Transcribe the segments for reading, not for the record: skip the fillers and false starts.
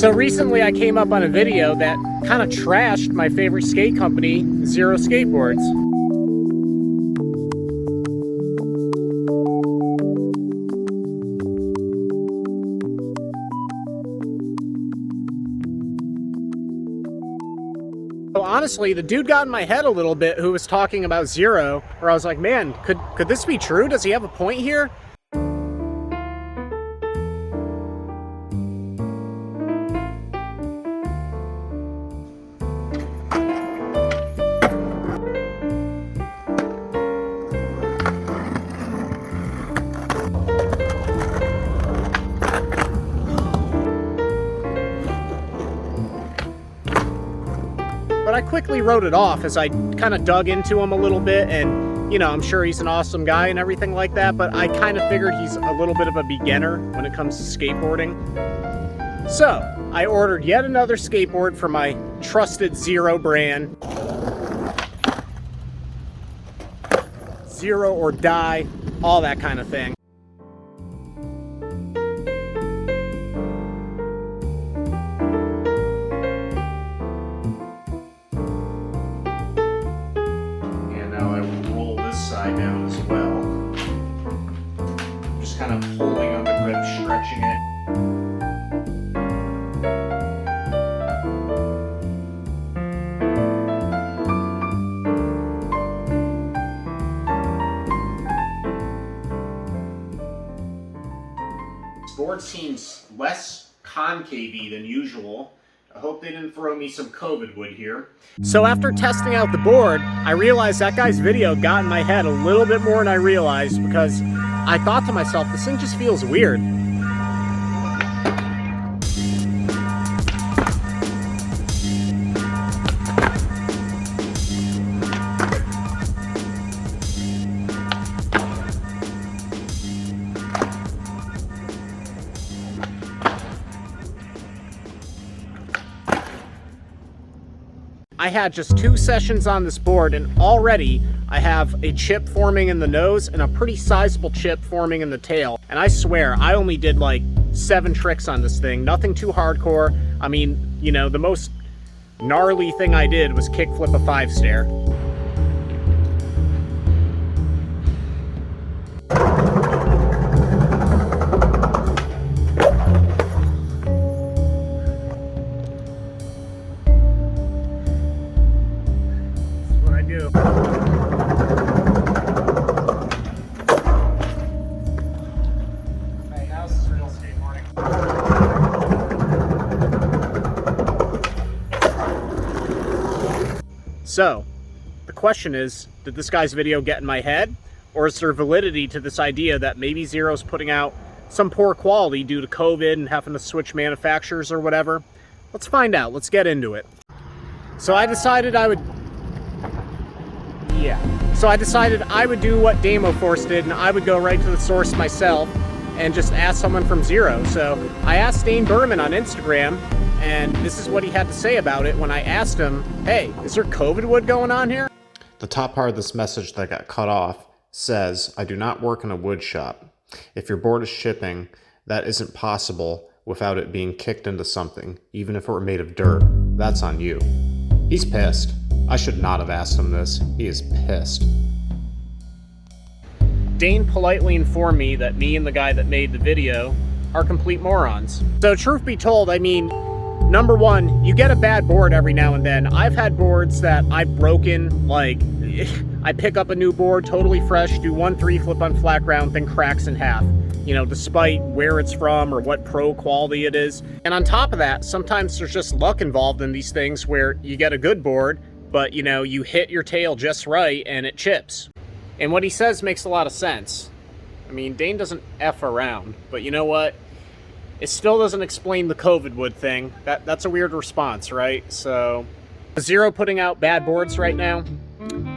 So recently I came up on a video that kind of trashed my favorite skate company, Zero Skateboards. So honestly, the dude got in my head a little bit who was talking about Zero, where I was like, man, could this be true? Does he have a point here? But I quickly wrote it off as I kind of dug into him a little bit, and you know, I'm sure he's an awesome guy and everything like that, but I kind of figured he's a little bit of a beginner when it comes to skateboarding. So I ordered yet another skateboard from my trusted Zero brand. Zero or die, all that kind of thing. Side down as well. I'm just kind of pulling on the grip, stretching it. This board seems less concavey than usual. I hope they didn't throw me some COVID wood here. So after testing out the board, I realized that guy's video got in my head a little bit more than I realized, because I thought to myself, this thing just feels weird. I had just 2 sessions on this board, and already I have a chip forming in the nose and a pretty sizable chip forming in the tail. And I swear, I only did like 7 tricks on this thing, nothing too hardcore. I mean, you know, the most gnarly thing I did was kickflip a 5-stair. So, the question is, did this guy's video get in my head? Or is there validity to this idea that maybe Zero's putting out some poor quality due to COVID and having to switch manufacturers or whatever? Let's find out. Let's get into it. So I decided I would do what Damo Force did, and I would go right to the source myself and just ask someone from Zero. So I asked Dane Burman on Instagram, and this is what he had to say about it when I asked him, hey, is there COVID wood going on here? The top part of this message that got cut off says, I do not work in a wood shop. If your board is shipping, that isn't possible without it being kicked into something, even if it were made of dirt. That's on you. He's pissed. I should not have asked him this. He is pissed. Dane politely informed me that me and the guy that made the video are complete morons. So truth be told, I mean, number one, you get a bad board every now and then. I've had boards that I've broken, like, I pick up a new board, totally fresh, do 1 3-flip on flat ground, then cracks in half. You know, despite where it's from or what pro quality it is. And on top of that, sometimes there's just luck involved in these things where you get a good board, but, you know, you hit your tail just right and it chips. And what he says makes a lot of sense. I mean, Dane doesn't F around, but you know what? It still doesn't explain the COVID wood thing. That's a weird response, right? So, is Zero putting out bad boards right now?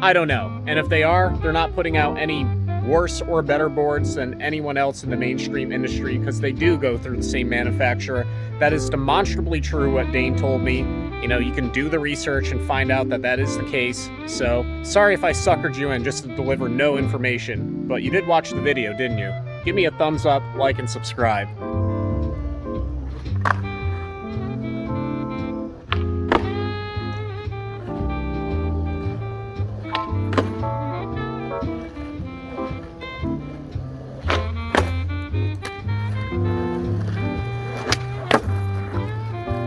I don't know. And if they are, they're not putting out any worse or better boards than anyone else in the mainstream industry, because they do go through the same manufacturer. That is demonstrably true, what Dane told me. You know, you can do the research and find out that that is the case. So, sorry if I suckered you in just to deliver no information, but you did watch the video, didn't you? Give me a thumbs up, like, and subscribe.